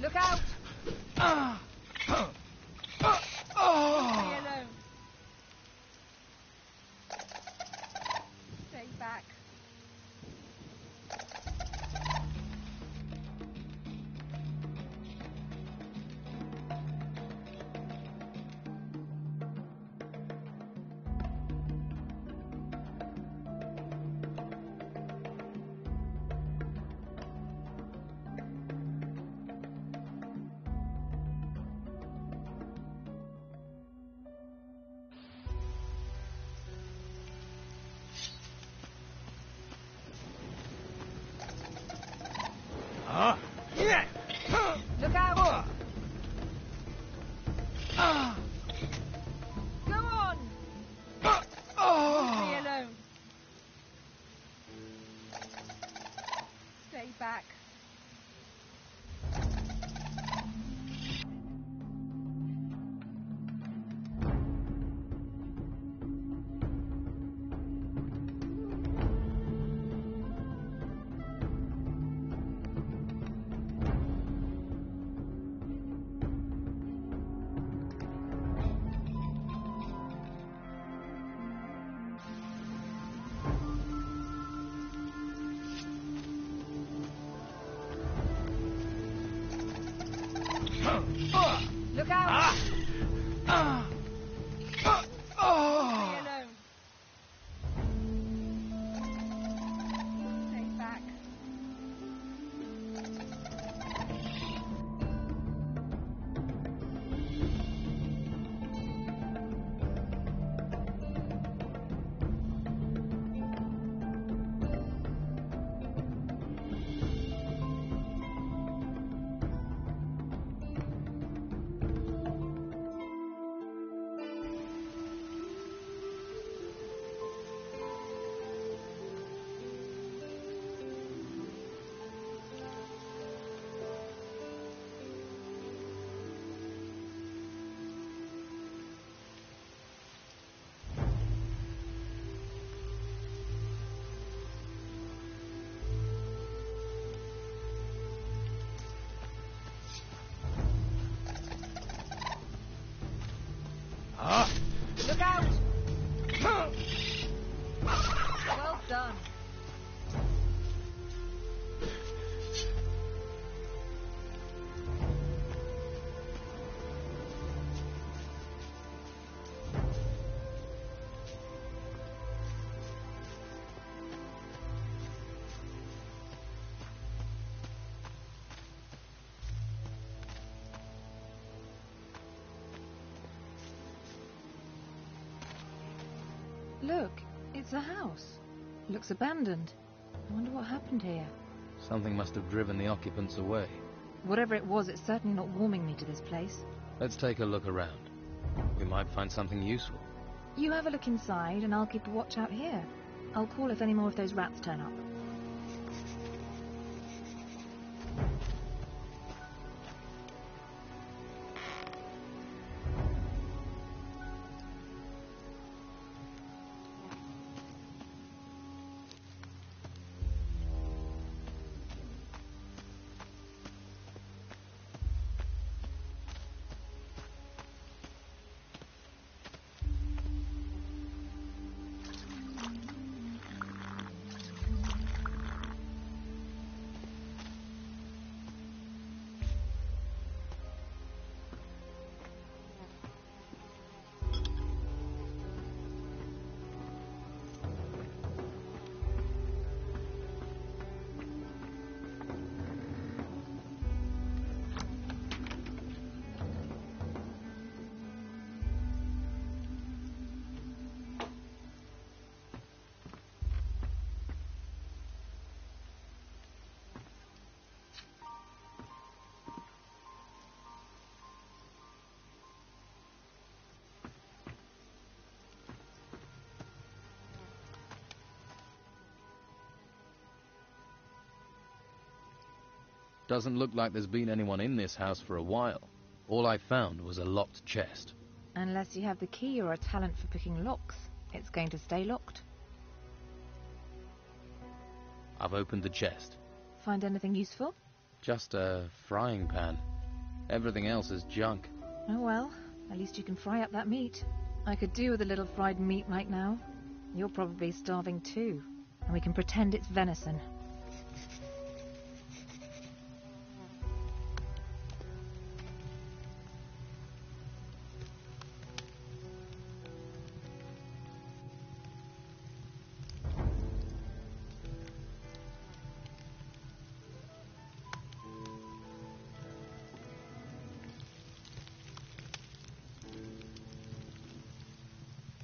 Look out! Leave me alone. Stay back. Look out! Go on! Leave me alone. Stay back. Look out! Leave me alone. Stay back. Look out! Well done. Look, it's a house. Looks abandoned. I wonder what happened here. Something must have driven the occupants away. Whatever it was, it's certainly not warming me to this place. Let's take a look around. We might find something useful. You have a look inside, and I'll keep a watch out here. I'll call if any more of those rats turn up. Doesn't look like there's been anyone in this house for a while. All I found was a locked chest. Unless you have the key or a talent for picking locks, it's going to stay locked. I've opened the chest. Find anything useful? Just a frying pan. Everything else is junk. Oh well, at least you can fry up that meat. I could do with a little fried meat right now. You're probably starving too, and we can pretend it's venison.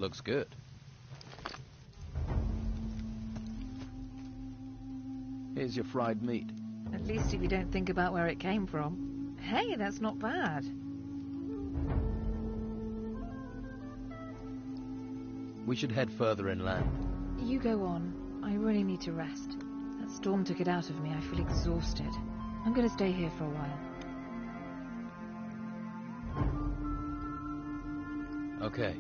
Looks good. Here's your fried meat. At least if you don't think about where it came from. Hey, that's not bad. We should head further inland. You go on. I really need to rest. That storm took it out of me. I feel exhausted. I'm going to stay here for a while. Okay.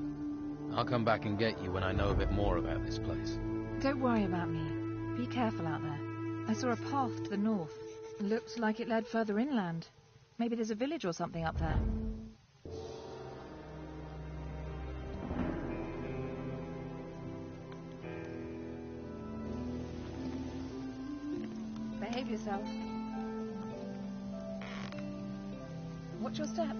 I'll come back and get you when I know a bit more about this place. Don't worry about me. Be careful out there. I saw a path to the north. Looked like it led further inland. Maybe there's a village or something up there. Behave yourself. Watch your step.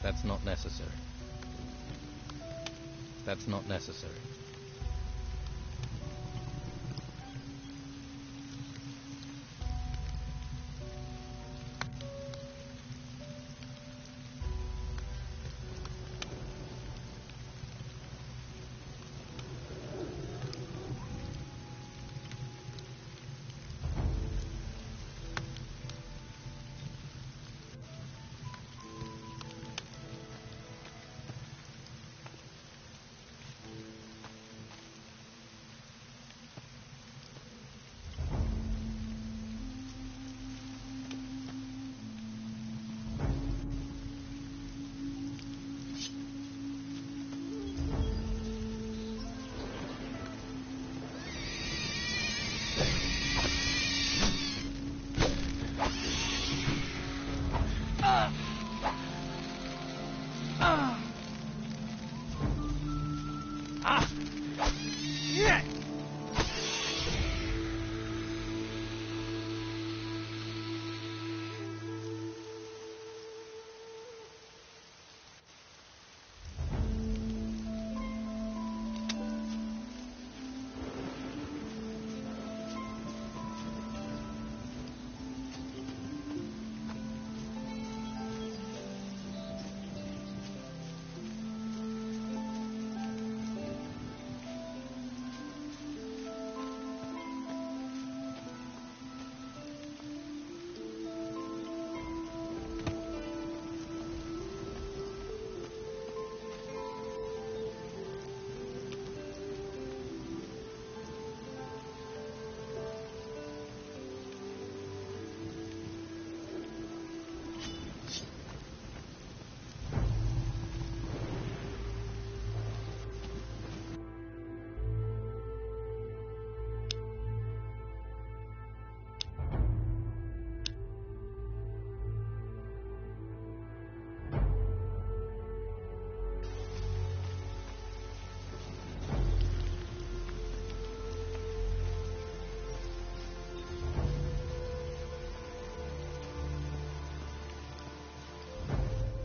That's not necessary. That's not necessary.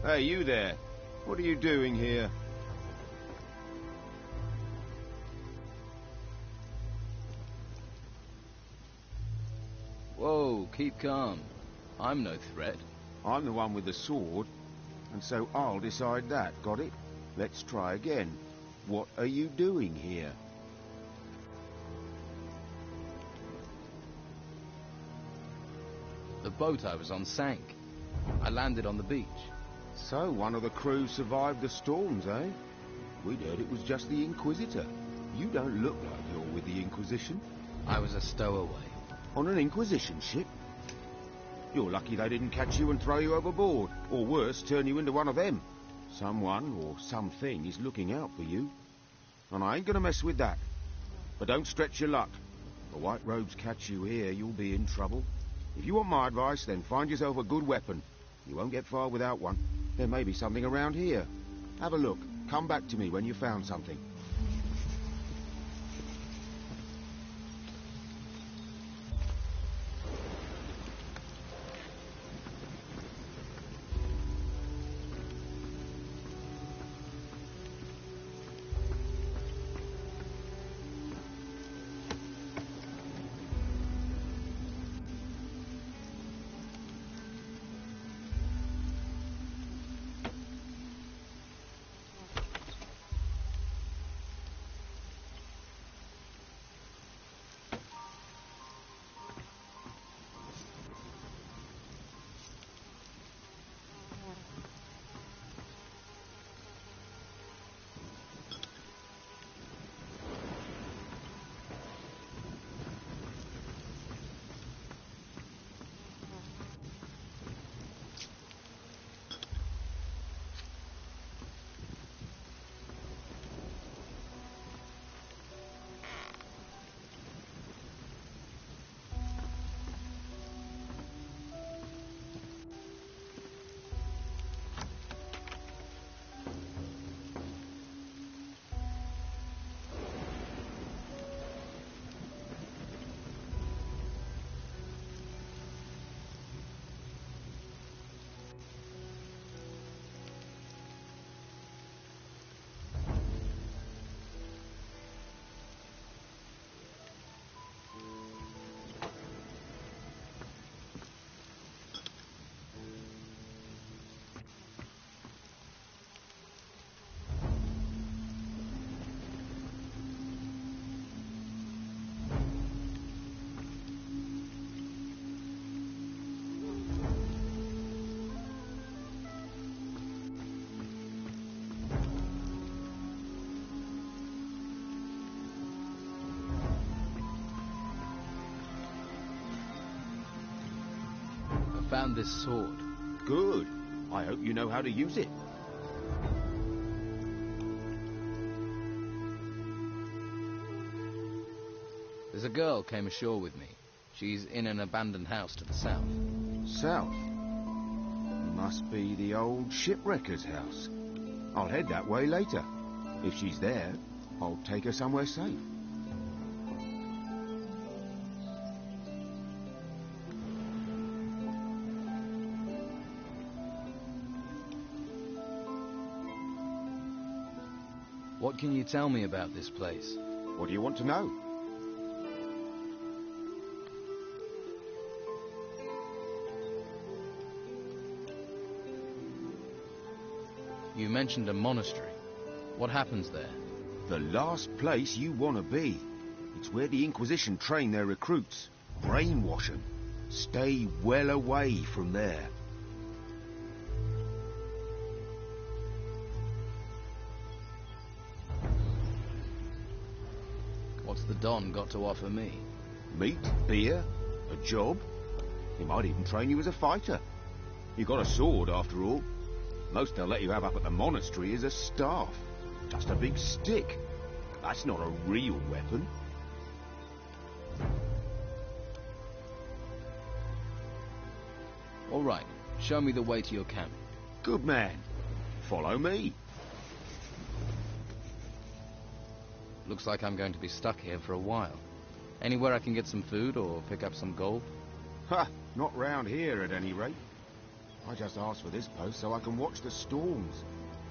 Hey, you there. What are you doing here? Whoa, keep calm. I'm no threat. I'm the one with the sword, and so I'll decide that, got it? Let's try again. What are you doing here? The boat I was on sank. I landed on the beach. So, one of the crew survived the storms, eh? We'd heard it was just the Inquisitor. You don't look like you're with the Inquisition. I was a stowaway. On an Inquisition ship? You're lucky they didn't catch you and throw you overboard, or worse, turn you into one of them. Someone, or something, is looking out for you. And I ain't gonna mess with that. But don't stretch your luck. If the White Robes catch you here, you'll be in trouble. If you want my advice, then find yourself a good weapon. You won't get far without one. There may be something around here. Have a look. Come back to me when you've found something. I found this sword. Good. I hope you know how to use it. There's a girl came ashore with me. She's in an abandoned house to the south. South? Must be the old shipwrecker's house. I'll head that way later. If she's there, I'll take her somewhere safe. What can you tell me about this place? What do you want to know? You mentioned a monastery. What happens there? The last place you want to be. It's where the Inquisition train their recruits. Brainwash 'em. Stay well away from there. What's the Don got to offer me? Meat, beer, a job. He might even train you as a fighter. You got a sword, after all. Most they'll let you have up at the monastery is a staff. Just a big stick. That's not a real weapon. All right, show me the way to your camp. Good man. Follow me. Looks like I'm going to be stuck here for a while. Anywhere I can get some food or pick up some gold? Ha! Not round here, at any rate. I just asked for this post so I can watch the storms.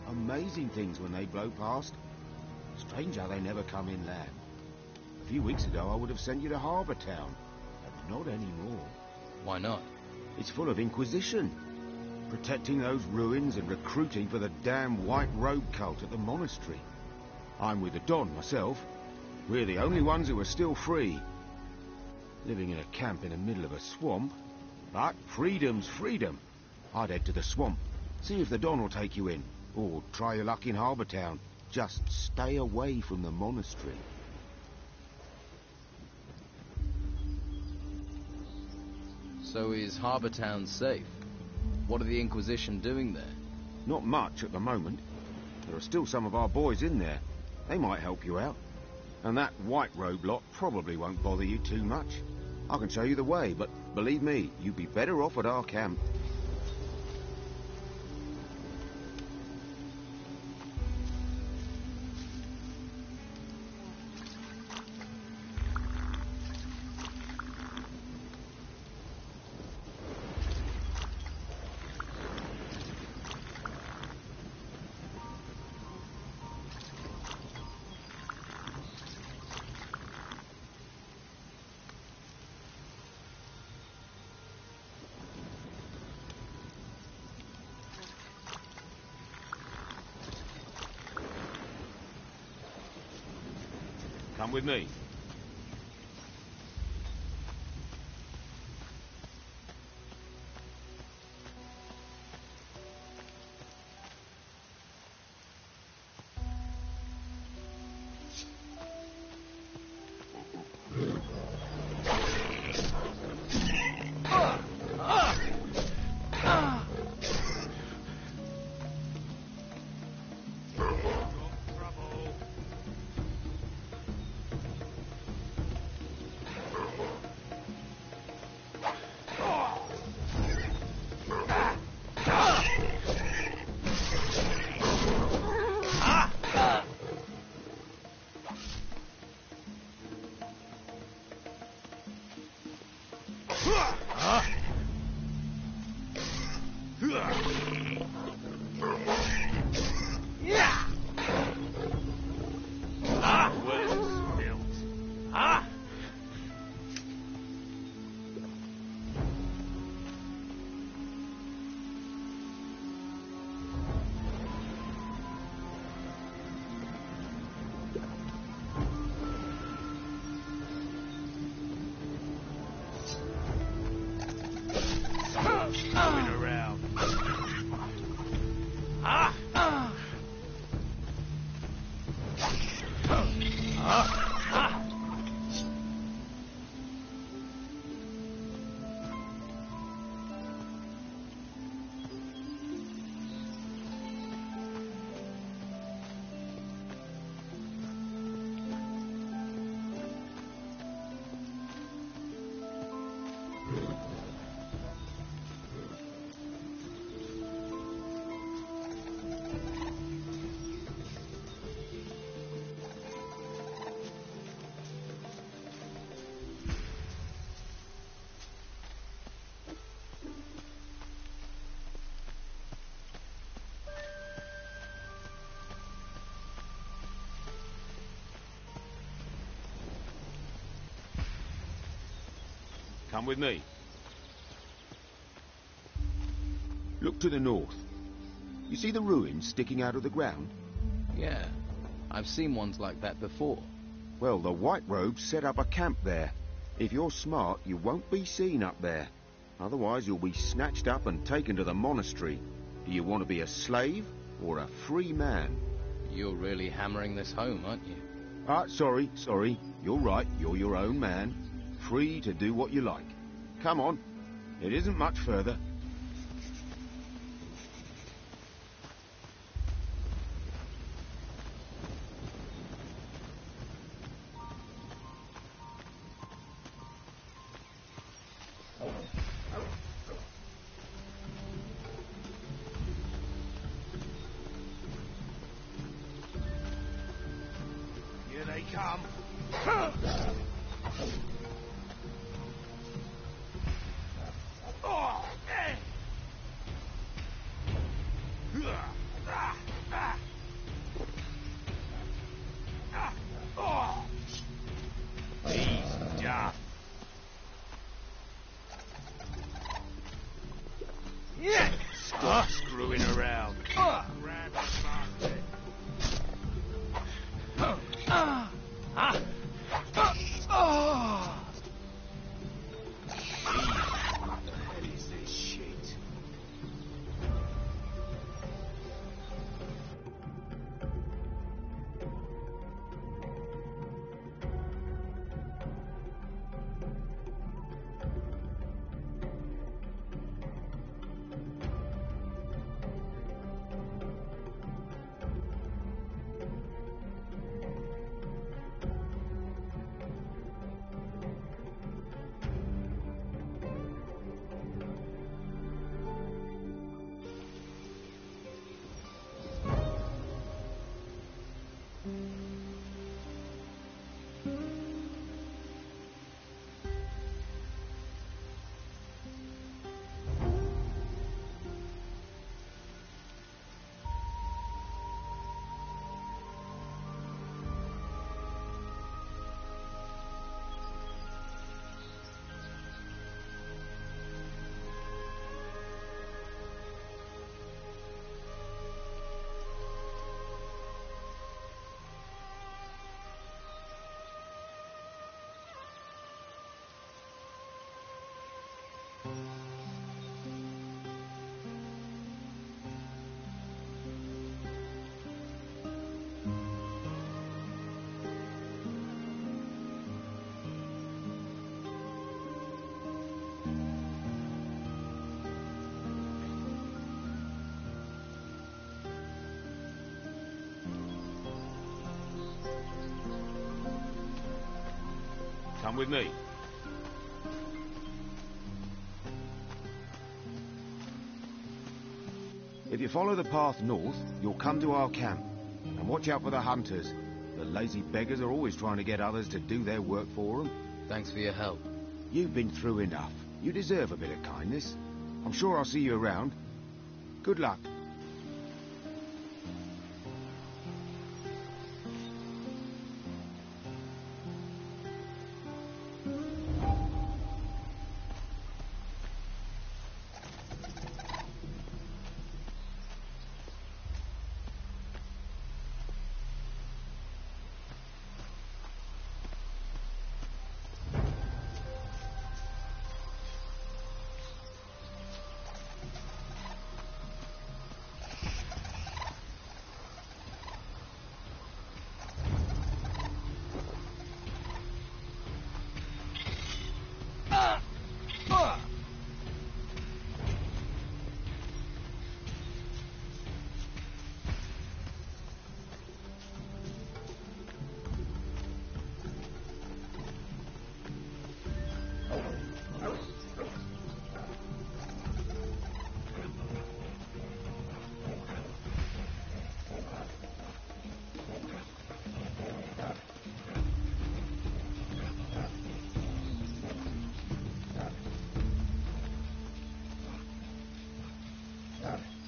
Amazing things when they blow past. Strange how they never come inland. A few weeks ago I would have sent you to Harbour Town, but not anymore. Why not? It's full of Inquisition. Protecting those ruins and recruiting for the damn White Robe cult at the monastery. I'm with the Don myself. We're the only ones who are still free. Living in a camp in the middle of a swamp. But freedom's freedom. I'd head to the swamp. See if the Don will take you in. Or try your luck in Harbour Town. Just stay away from the monastery. So is Harbour Town safe? What are the Inquisition doing there? Not much at the moment. There are still some of our boys in there. They might help you out. And that White Robe lot probably won't bother you too much. I can show you the way, but believe me, you'd be better off at our camp. Come with me. Come with me. Look to the north. You see the ruins sticking out of the ground? Yeah, I've seen ones like that before. Well, the White Robes set up a camp there. If you're smart, you won't be seen up there. Otherwise, you'll be snatched up and taken to the monastery. Do you want to be a slave or a free man? You're really hammering this home, aren't you? Sorry. You're right, you're your own man. Free to do what you like. Come on. It isn't much further. Here they come. He's done. Stop screwing around. Grab the basket. What the hell is this shit? Come with me. If you follow the path north, you'll come to our camp. And watch out for the hunters. The lazy beggars are always trying to get others to do their work for them. Thanks for your help. You've been through enough. You deserve a bit of kindness. I'm sure I'll see you around. Good luck.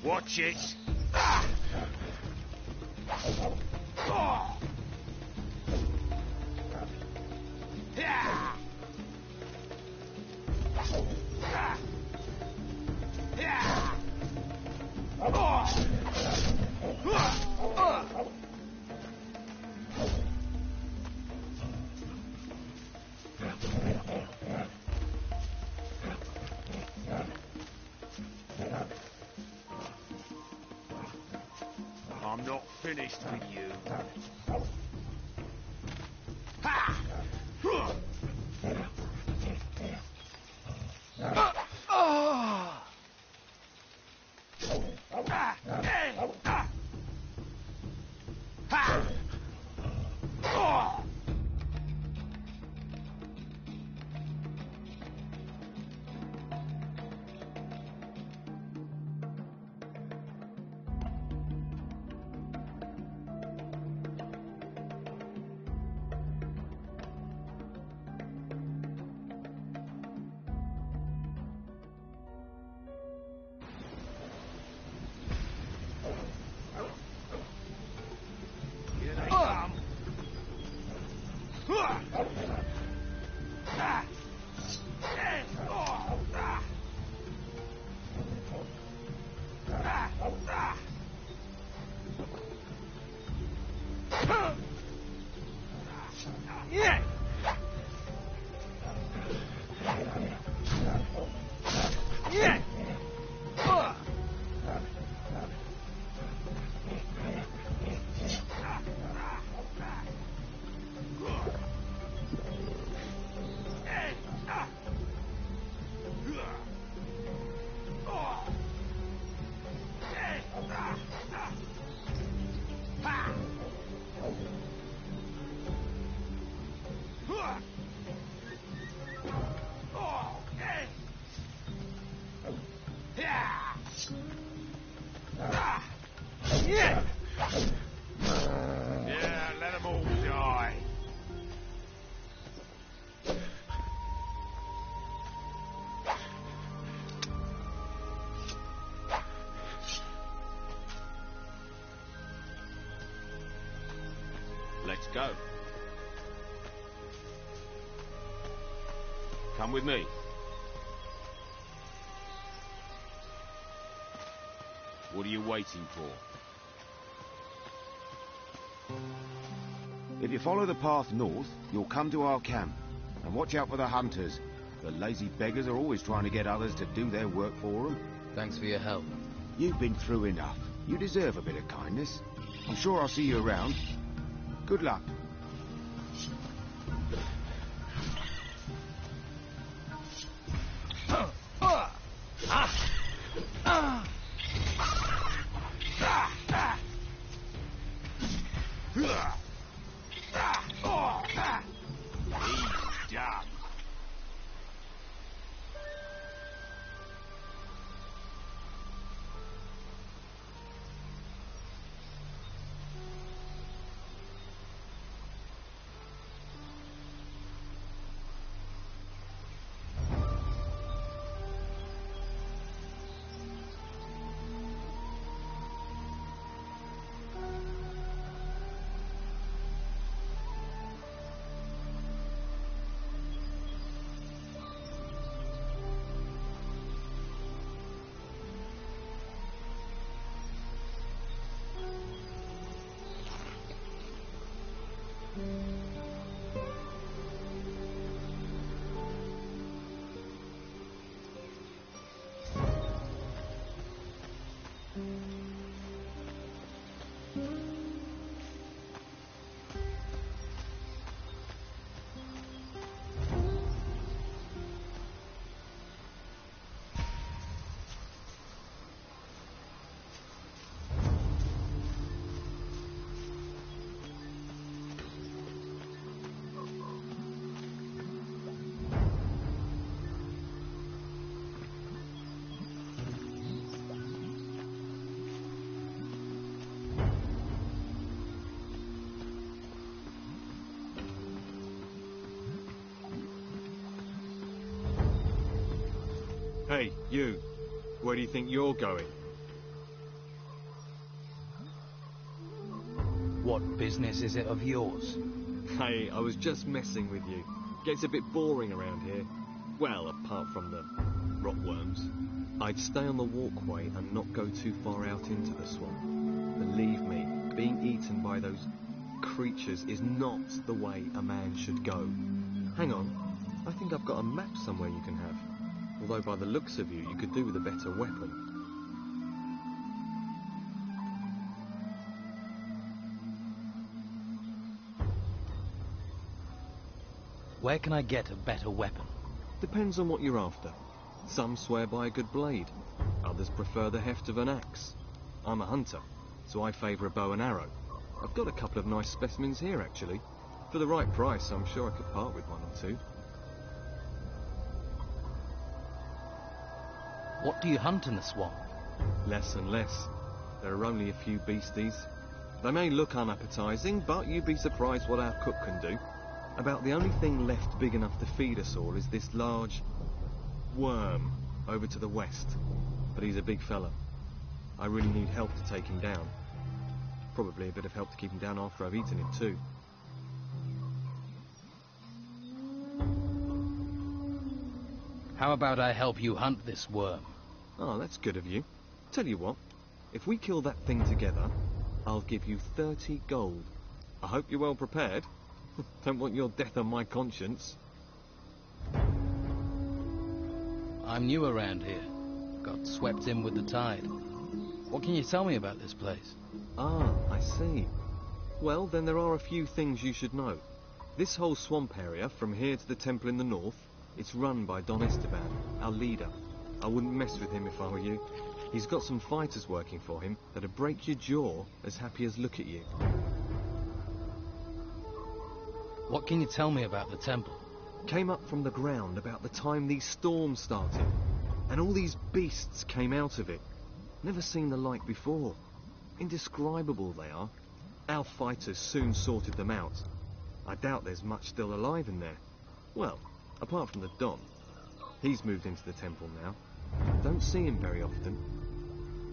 Watch it. I'm not finished with you. Ha! Yeah, let them all die. Let's go. Come with me. What are you waiting for? If you follow the path north, you'll come to our camp. And watch out for the hunters. The lazy beggars are always trying to get others to do their work for them. Thanks for your help. You've been through enough. You deserve a bit of kindness. I'm sure I'll see you around. Good luck. He's done. Hey, you. Where do you think you're going? What business is it of yours? Hey, I was just messing with you. Gets a bit boring around here. Well, apart from the rotworms. I'd stay on the walkway and not go too far out into the swamp. Believe me, being eaten by those creatures is not the way a man should go. Hang on, I think I've got a map somewhere you can have. Although by the looks of you, you could do with a better weapon. Where can I get a better weapon? Depends on what you're after. Some swear by a good blade. Others prefer the heft of an axe. I'm a hunter, so I favour a bow and arrow. I've got a couple of nice specimens here, actually. For the right price, I'm sure I could part with one or two. What do you hunt in the swamp? Less and less. There are only a few beasties. They may look unappetising, but you'd be surprised what our cook can do. About the only thing left big enough to feed us all is this large worm over to the west. But he's a big fella. I really need help to take him down. Probably a bit of help to keep him down after I've eaten him too. How about I help you hunt this worm? Oh, that's good of you. Tell you what, if we kill that thing together, I'll give you 30 gold. I hope you're well prepared. Don't want your death on my conscience. I'm new around here. Got swept in with the tide. What can you tell me about this place? Ah, I see. Well, then there are a few things you should know. This whole swamp area, from here to the temple in the north, it's run by Don Esteban, our leader. I wouldn't mess with him if I were you. He's got some fighters working for him that'd break your jaw as happy as look at you. What can you tell me about the temple? Came up from the ground about the time these storms started, and all these beasts came out of it. Never seen the like before. Indescribable they are. Our fighters soon sorted them out. I doubt there's much still alive in there. Well, apart from the Don. He's moved into the temple now. Don't see him very often.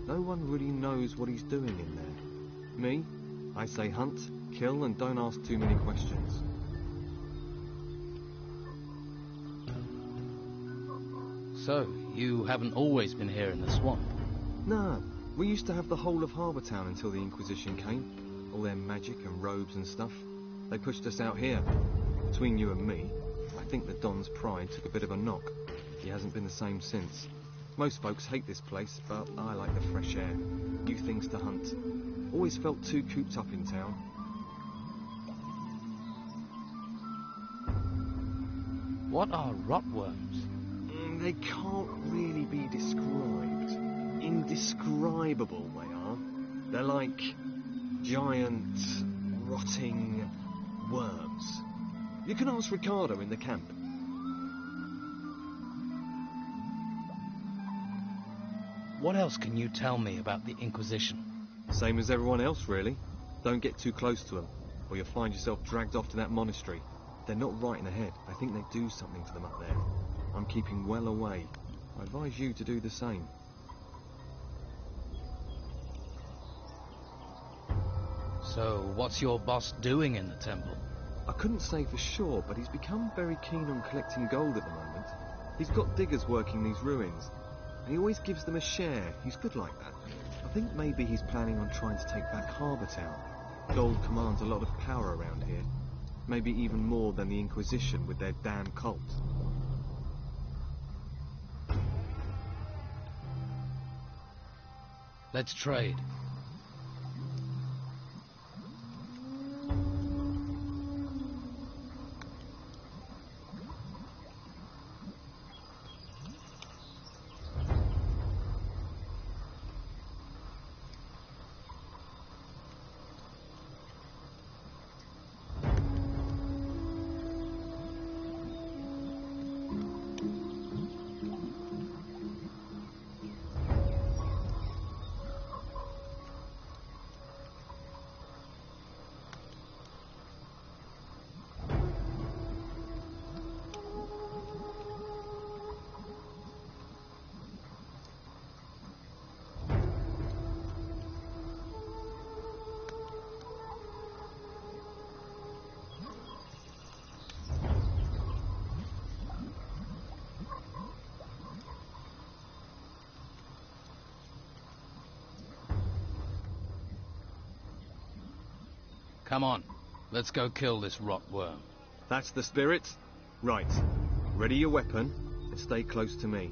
No one really knows what he's doing in there. Me, I say hunt, kill, and don't ask too many questions. So, you haven't always been here in the swamp? Nah, we used to have the whole of Harbour Town until the Inquisition came. All their magic and robes and stuff. They pushed us out here. Between you and me, I think the Don's pride took a bit of a knock. He hasn't been the same since. Most folks hate this place, but I like the fresh air. New things to hunt. Always felt too cooped up in town. What are rotworms? They can't really be described. Indescribable they are. They're like giant, rotting worms. You can ask Ricardo in the camp. What else can you tell me about the Inquisition? Same as everyone else, really. Don't get too close to them, or you'll find yourself dragged off to that monastery. They're not right in the head. I think they do something to them up there. I'm keeping well away. I advise you to do the same. So, what's your boss doing in the temple? I couldn't say for sure, but he's become very keen on collecting gold at the moment. He's got diggers working these ruins, and he always gives them a share. He's good like that. I think maybe he's planning on trying to take back Harbour Town. Gold commands a lot of power around here. Maybe even more than the Inquisition with their damn cult. Let's trade. Come on, let's go kill this rotworm. That's the spirit? Right. Ready your weapon and stay close to me.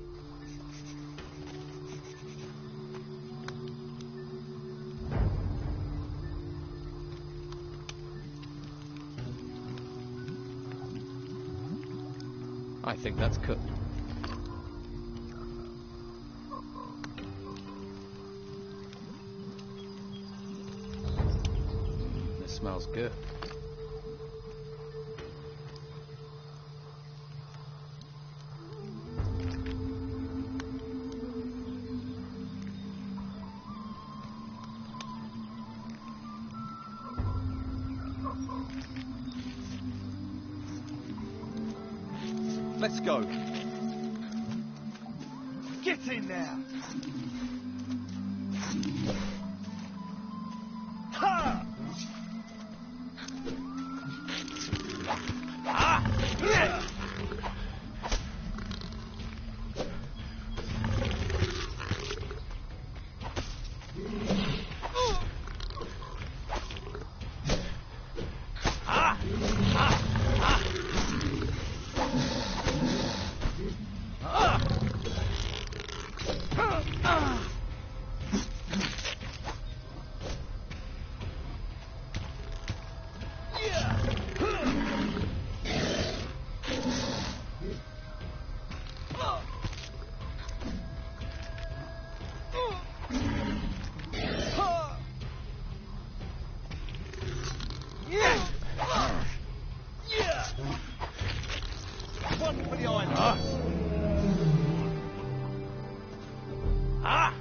I think that's cooked. This smells good. Let's go. Get in there! Ha! Ah! Yeah! One for the island. Ah!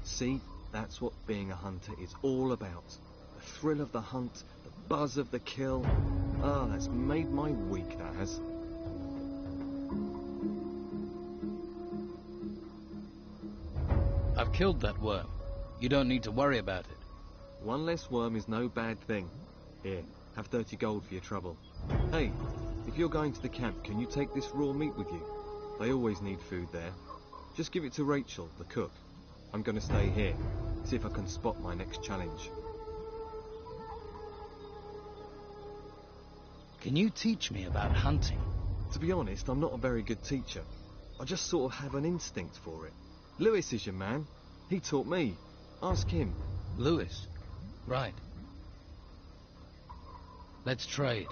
See, that's what being a hunter is all about. The thrill of the hunt, the buzz of the kill. Ah, that's made my week, that has. I've killed that worm. You don't need to worry about it. One less worm is no bad thing. Here, have 30 gold for your trouble. Hey, if you're going to the camp, can you take this raw meat with you? They always need food there. Just give it to Rachel, the cook. I'm going to stay here, see if I can spot my next challenge. Can you teach me about hunting? To be honest, I'm not a very good teacher. I just sort of have an instinct for it. Lewis is your man. He taught me. Ask him. Lewis? Right. Let's trade.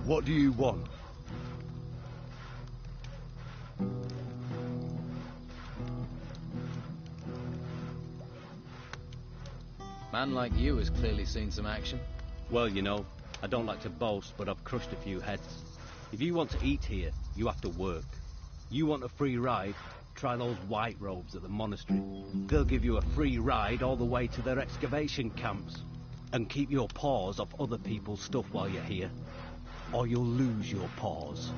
What do you want? Man like you has clearly seen some action. Well, you know, I don't like to boast, but I've crushed a few heads. If you want to eat here, you have to work. You want a free ride? Try those white robes at the monastery. They'll give you a free ride all the way to their excavation camps. And keep your paws off other people's stuff while you're here, or you'll lose your paws.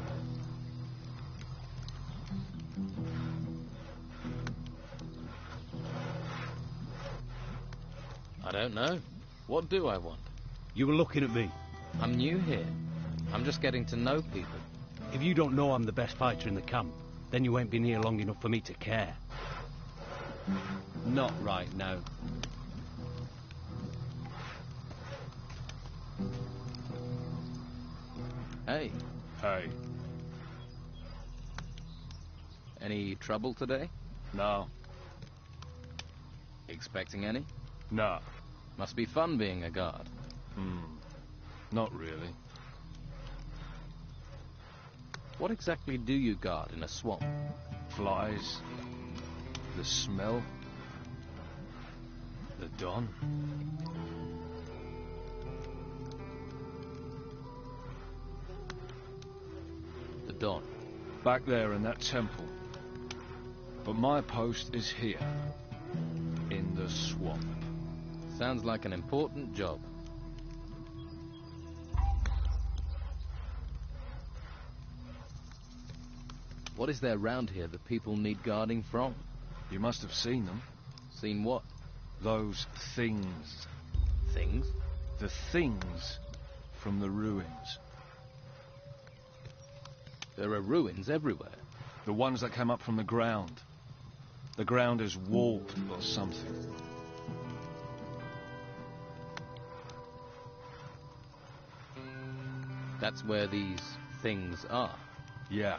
I don't know. What do I want? You were looking at me. I'm new here. I'm just getting to know people. If you don't know I'm the best fighter in the camp, then you ain't been here long enough for me to care. Not right now. Hey, Hey, any trouble today? no, Expecting any? no. Must be fun being a guard. Not really. What exactly do you guard in a swamp? Flies, the smell, the dawn. The Don. Back there in that temple. But my post is here, in the swamp. Sounds like an important job. What is there round here that people need guarding from? You must have seen them. Seen what? Those things. Things? The things from the ruins. There are ruins everywhere. The ones that came up from the ground. The ground is warped or something. That's where these things are. Yeah.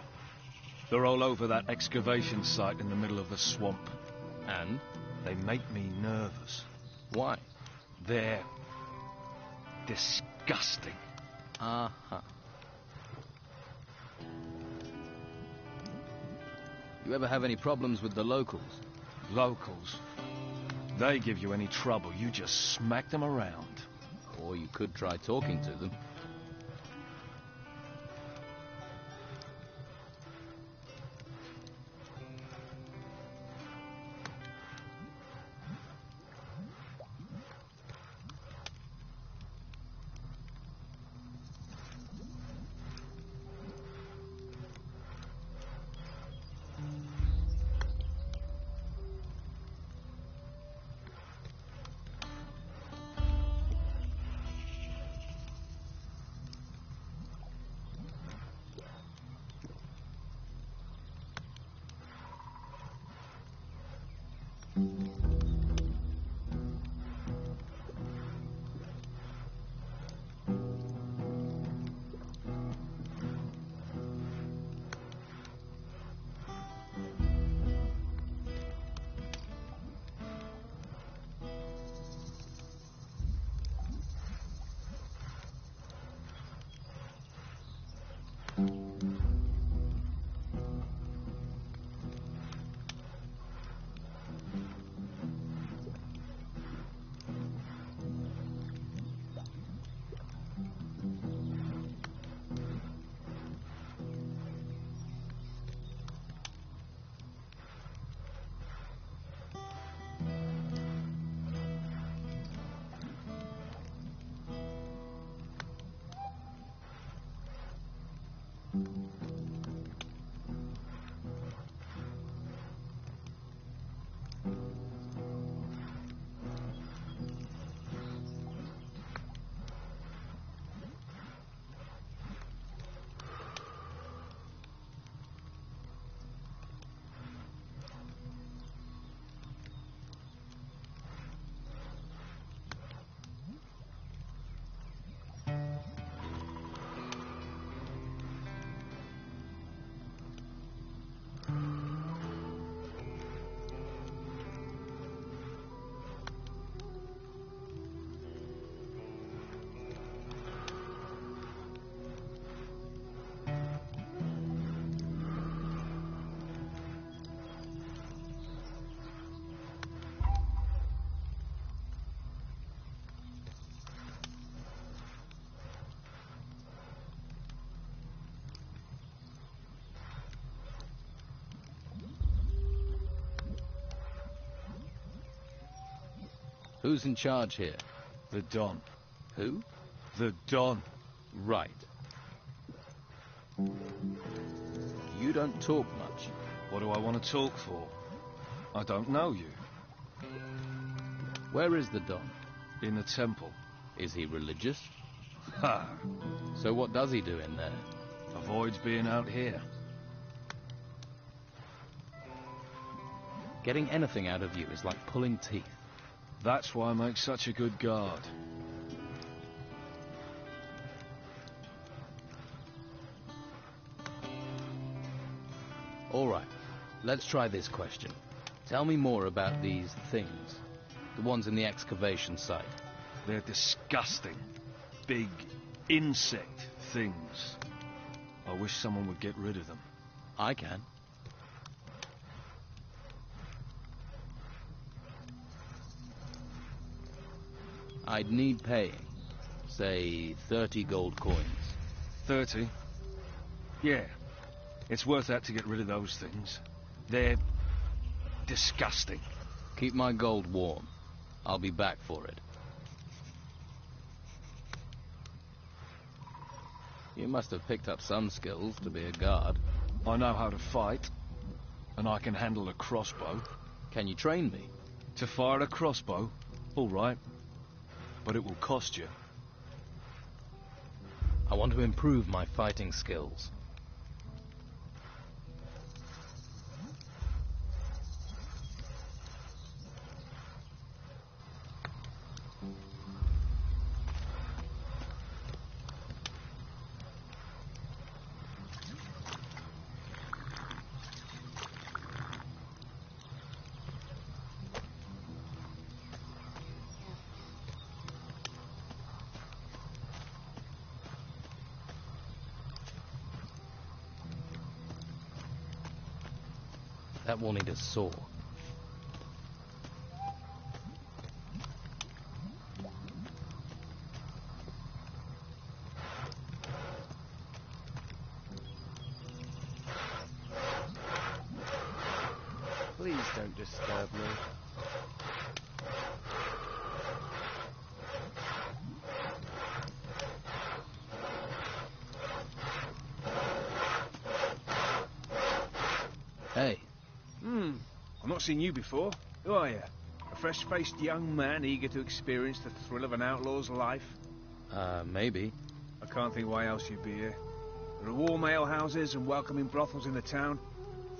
They're all over that excavation site in the middle of the swamp. And? They make me nervous. Why? They're disgusting. Uh-huh. You ever have any problems with the locals? Locals. They give you any trouble, you just smack them around. Or you could try talking to them. Who's in charge here? The Don. Who? The Don. Right. You don't talk much. What do I want to talk for? I don't know you. Where is the Don? In the temple. Is he religious? Ha! So what does he do in there? Avoids being out here. Getting anything out of you is like pulling teeth. That's why I make such a good guard. All right, let's try this question. Tell me more about these things. The ones in the excavation site. They're disgusting. Big insect things. I wish someone would get rid of them. I can. I'd need paying. Say, 30 gold coins. 30? Yeah. It's worth that to get rid of those things. They're disgusting. Keep my gold warm. I'll be back for it. You must have picked up some skills to be a guard. I know how to fight, and I can handle a crossbow. Can you train me? To fire a crossbow? All right. But it will cost you. I want to improve my fighting skills. That will need a saw. Please don't disturb me. Hey. I've not seen you before. Who are you? A fresh-faced young man eager to experience the thrill of an outlaw's life? Maybe. I can't think why else you'd be here. There are warm alehouses and welcoming brothels in the town.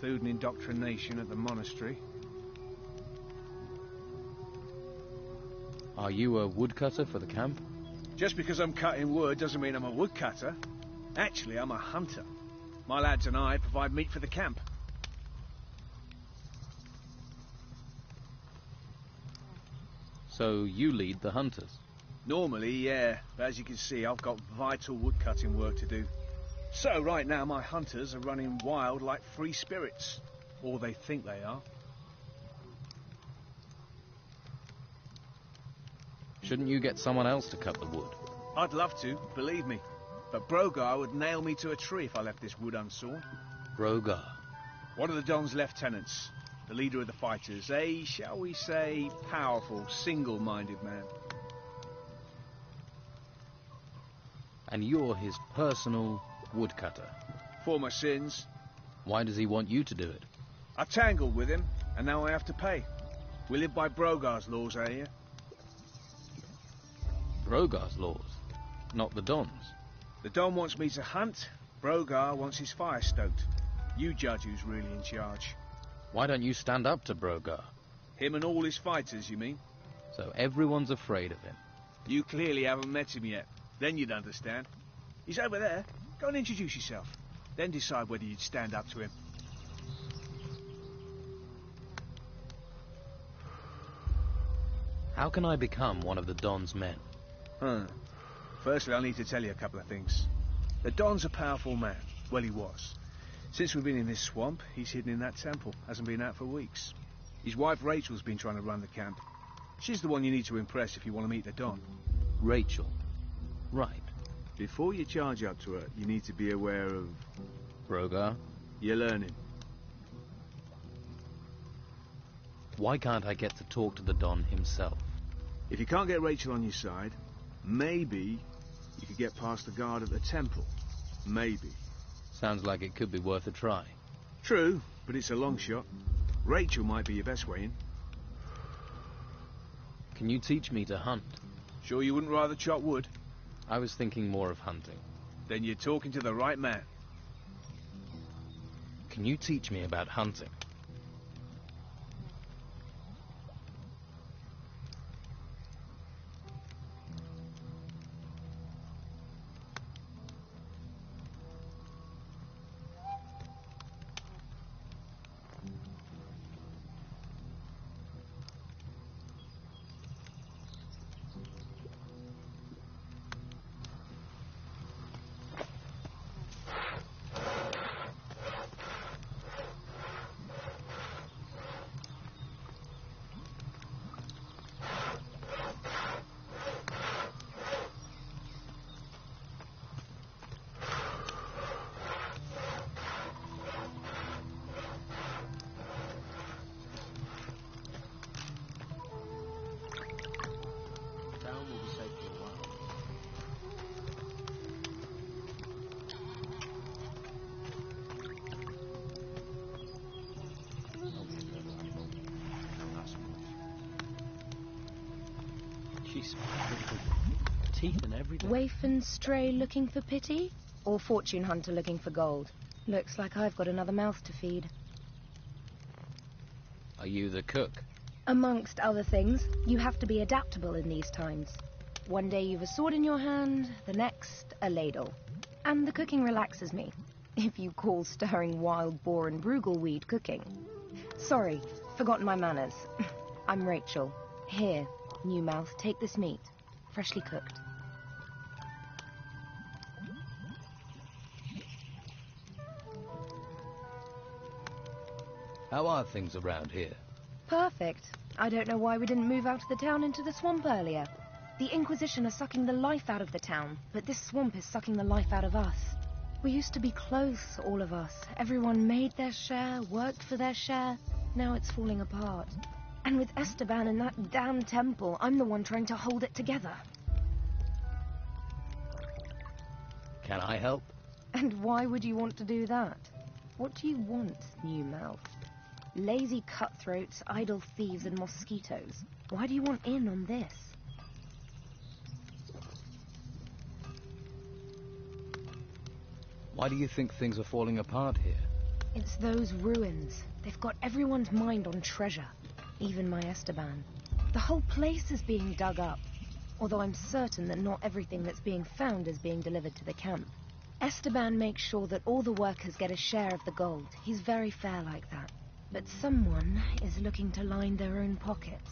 Food and indoctrination at the monastery. Are you a woodcutter for the camp? Just because I'm cutting wood doesn't mean I'm a woodcutter. Actually, I'm a hunter. My lads and I provide meat for the camp. So you lead the hunters? Normally, yeah. But as you can see, I've got vital woodcutting work to do. So right now, my hunters are running wild like free spirits. Or they think they are. Shouldn't you get someone else to cut the wood? I'd love to, believe me. But Brogar would nail me to a tree if I left this wood unsawn. Brogar? One of the Don's lieutenants. The leader of the fighters. A, shall we say, powerful, single-minded man. And you're his personal woodcutter? For my sins. Why does he want you to do it? I tangled with him, and now I have to pay. We live by Brogar's laws out here. Brogar's laws, not the Don's. The Don wants me to hunt. Brogar wants his fire stoked. You judge who's really in charge. Why don't you stand up to Brogar? Him and all his fighters, you mean? So everyone's afraid of him. You clearly haven't met him yet. Then you'd understand. He's over there. Go and introduce yourself. Then decide whether you'd stand up to him. How can I become one of the Don's men? Firstly, I'll need to tell you a couple of things. The Don's a powerful man. Well, he was. Since we've been in this swamp, he's hidden in that temple. Hasn't been out for weeks. His wife Rachel's been trying to run the camp. She's the one you need to impress if you want to meet the Don. Rachel. Right. Before you charge up to her, you need to be aware of... Brogar? You're learning. Why can't I get to talk to the Don himself? If you can't get Rachel on your side, maybe you could get past the guard at the temple. Maybe. Sounds like it could be worth a try. True, but it's a long shot. Rachel might be your best way in. Can you teach me to hunt? Sure you wouldn't rather chop wood? I was thinking more of hunting. Then you're talking to the right man. Can you teach me about hunting? She's teeth and everything. Waif and stray looking for pity? Or fortune hunter looking for gold? Looks like I've got another mouth to feed. Are you the cook? Amongst other things, you have to be adaptable in these times. One day you've a sword in your hand, the next, a ladle. And the cooking relaxes me, if you call stirring wild boar and bruggelweed cooking. Sorry, forgotten my manners. I'm Rachel. Here, new mouth, take this meat, freshly cooked. How are things around here? Perfect. I don't know why we didn't move out of the town into the swamp earlier. The Inquisition are sucking the life out of the town, but this swamp is sucking the life out of us. We used to be close, all of us. Everyone made their share, worked for their share. Now it's falling apart. And with Esteban and that damn temple, I'm the one trying to hold it together. Can I help? And why would you want to do that? What do you want, new mouth? Lazy cutthroats, idle thieves, and mosquitoes. Why do you want in on this? Why do you think things are falling apart here? It's those ruins. They've got everyone's mind on treasure. Even my Esteban. The whole place is being dug up. Although I'm certain that not everything that's being found is being delivered to the camp. Esteban makes sure that all the workers get a share of the gold. He's very fair like that. But someone is looking to line their own pockets.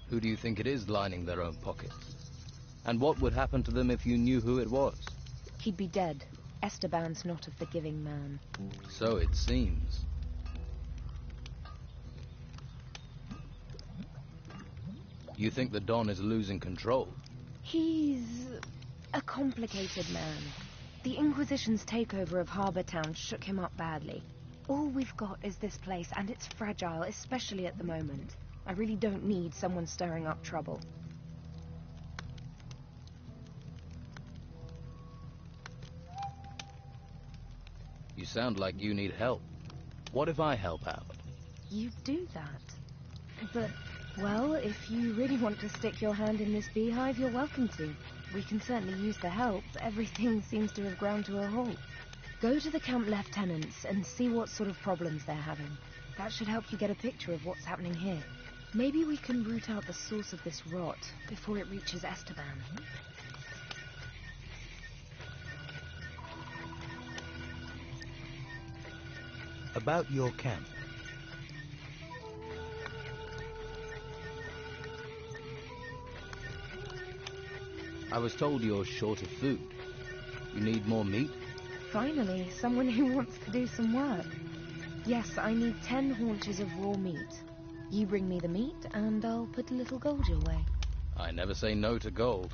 Who do you think it is lining their own pockets? And what would happen to them if you knew who it was? He'd be dead. Esteban's not a forgiving man. So it seems. You think the Don is losing control? He's a complicated man. The Inquisition's takeover of Harbour Town shook him up badly. All we've got is this place, and it's fragile, especially at the moment. I really don't need someone stirring up trouble. You sound like you need help. What if I help out? You do that. But, well, if you really want to stick your hand in this beehive, you're welcome to. We can certainly use the help. Everything seems to have ground to a halt. Go to the camp lieutenants and see what sort of problems they're having. That should help you get a picture of what's happening here. Maybe we can root out the source of this rot before it reaches Esteban. About your camp. I was told you're short of food. You need more meat? Finally, someone who wants to do some work. Yes, I need 10 haunches of raw meat. You bring me the meat, and I'll put a little gold your way. I never say no to gold.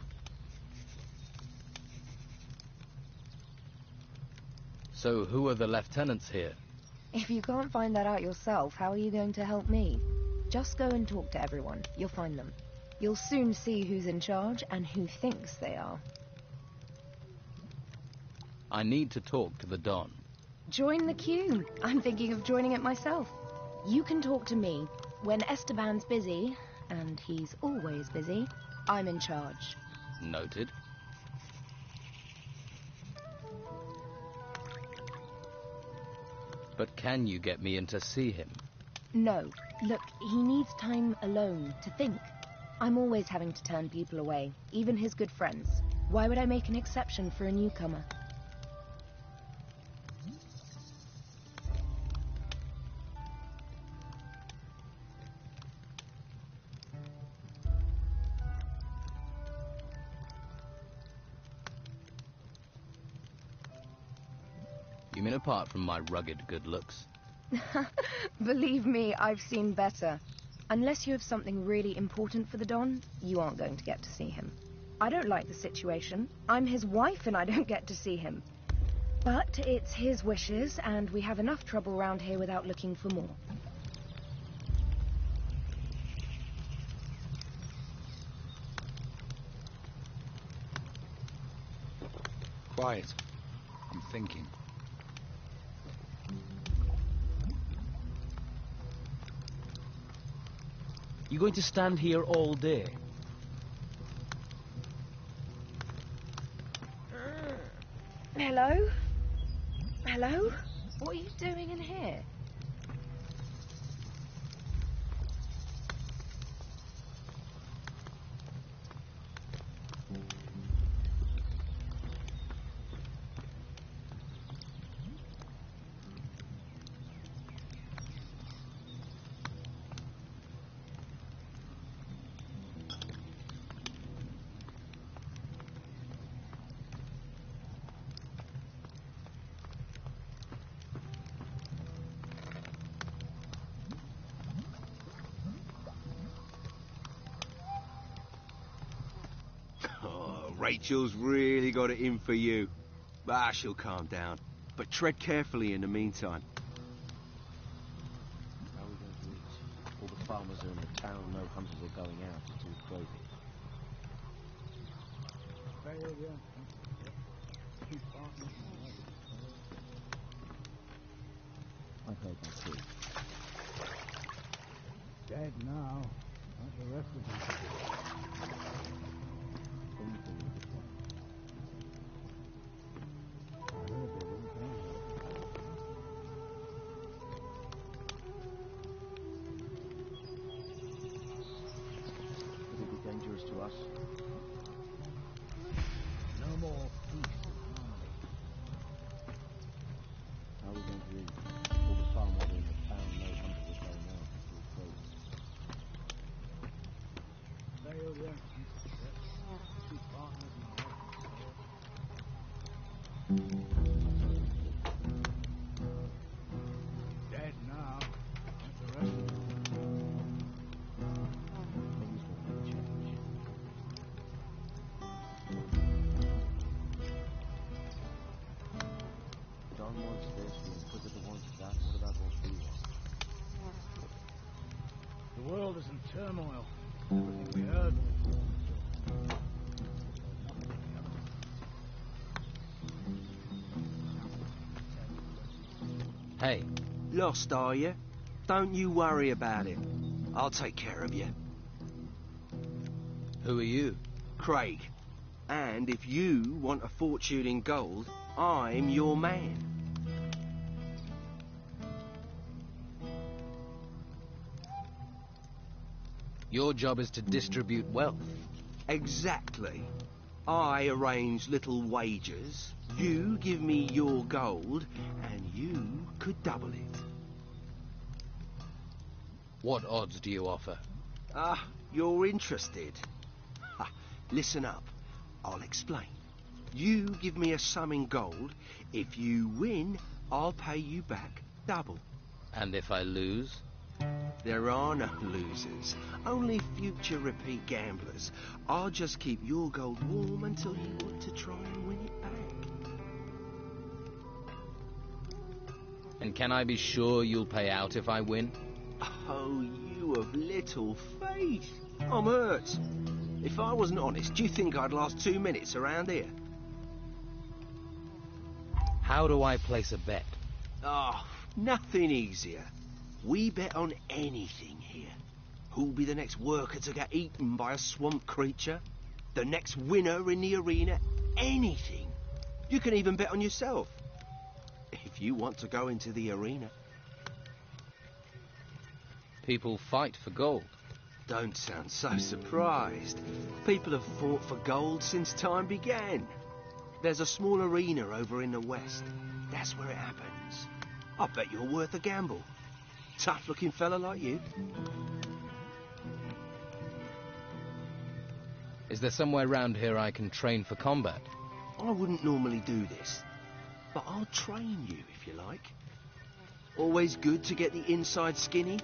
So who are the lieutenants here? If you can't find that out yourself, how are you going to help me? Just go and talk to everyone. You'll find them. You'll soon see who's in charge and who thinks they are. I need to talk to the Don. Join the queue. I'm thinking of joining it myself. You can talk to me. When Esteban's busy, and he's always busy, I'm in charge. Noted. But can you get me in to see him? No. Look, he needs time alone to think. I'm always having to turn people away, even his good friends. Why would I make an exception for a newcomer? You mean apart from my rugged good looks? Believe me, I've seen better. Unless you have something really important for the Don, you aren't going to get to see him. I don't like the situation. I'm his wife and I don't get to see him. But it's his wishes, and we have enough trouble around here without looking for more. Quiet. I'm thinking. You going to stand here all day? Hello? Hello? What are you doing in here? Rachel's really got it in for you. Ah, she'll calm down. But tread carefully in the meantime. How are we going to eat? All the farmers are in the town, no hunters are going out. It's too crazy. I've heard that too. Dead now, like the rest of them. Dangerous to us. No more peace and harmony. How are we going to eat? All the farmers in the town, no hunters are going out. It's all crazy. Failure. Two partners now. Dead now, like the rest of them. Don wants this, the Inquisitor wants that. What about what we want? The world is in turmoil. Everything we heard. Hey. Lost, are you? Don't you worry about it. I'll take care of you. Who are you? Craig. And if you want a fortune in gold, I'm your man. Your job is to distribute wealth. Exactly. I arrange little wagers, you give me your gold, and you could double it. What odds do you offer? Ah, you're interested. Listen up. I'll explain. You give me a sum in gold. If you win, I'll pay you back double. And if I lose? There are no losers, only future repeat gamblers. I'll just keep your gold warm until you want to try and win it back. And can I be sure you'll pay out if I win? Oh, you of little faith. I'm hurt. If I wasn't honest, do you think I'd last 2 minutes around here? How do I place a bet? Oh, nothing easier. We bet on anything here. Who'll be the next worker to get eaten by a swamp creature? The next winner in the arena? Anything. You can even bet on yourself. If you want to go into the arena. People fight for gold. Don't sound so surprised. People have fought for gold since time began. There's a small arena over in the west. That's where it happens. I bet you're worth a gamble. Tough-looking fella like you. Is there somewhere round here I can train for combat? I wouldn't normally do this, but I'll train you if you like. Always good to get the inside skinny,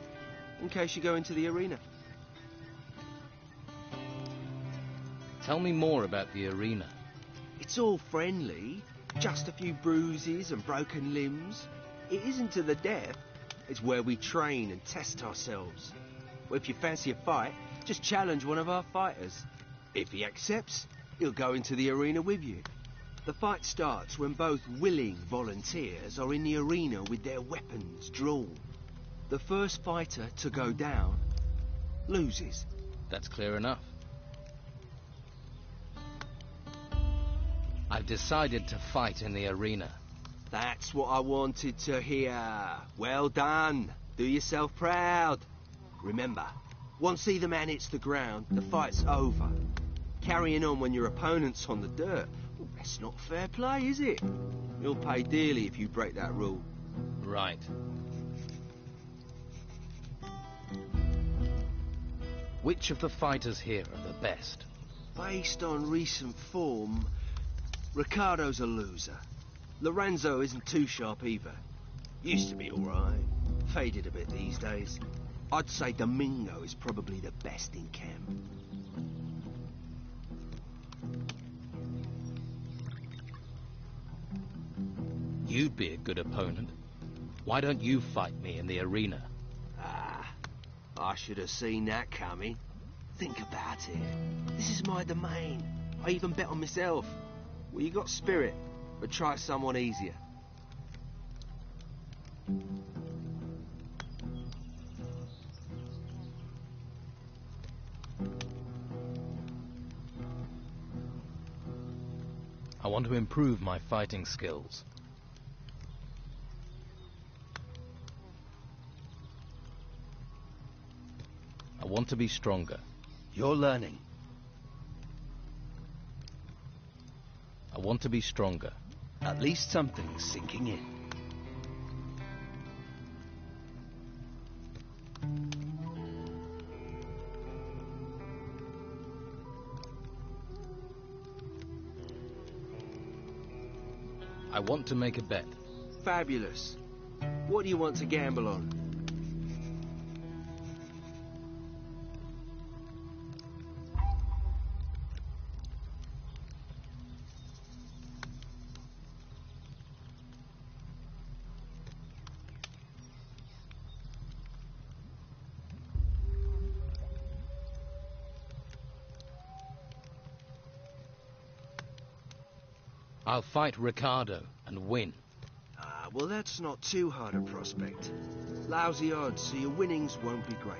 in case you go into the arena. Tell me more about the arena. It's all friendly, just a few bruises and broken limbs. It isn't to the death. It's where we train and test ourselves. Well, if you fancy a fight, just challenge one of our fighters. If he accepts, he'll go into the arena with you. The fight starts when both willing volunteers are in the arena with their weapons drawn. The first fighter to go down loses. That's clear enough. I've decided to fight in the arena. That's what I wanted to hear. Well done. Do yourself proud. Remember, once either man hits the ground, the fight's over. Carrying on when your opponent's on the dirt, well, that's not fair play, is it? You'll pay dearly if you break that rule. Right. Which of the fighters here are the best? Based on recent form, Ricardo's a loser. Lorenzo isn't too sharp either. Used to be alright. Faded a bit these days. I'd say Domingo is probably the best in camp. You'd be a good opponent. Why don't you fight me in the arena? Ah, I should have seen that coming. Think about it. This is my domain. I even bet on myself. Well, you got spirit, but try someone easier. I want to improve my fighting skills. I want to be stronger. You're learning. I want to be stronger. At least something's sinking in. I want to make a bet. Fabulous. What do you want to gamble on? I'll fight Ricardo and win. Ah, well, that's not too hard a prospect. Lousy odds, so your winnings won't be great.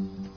you.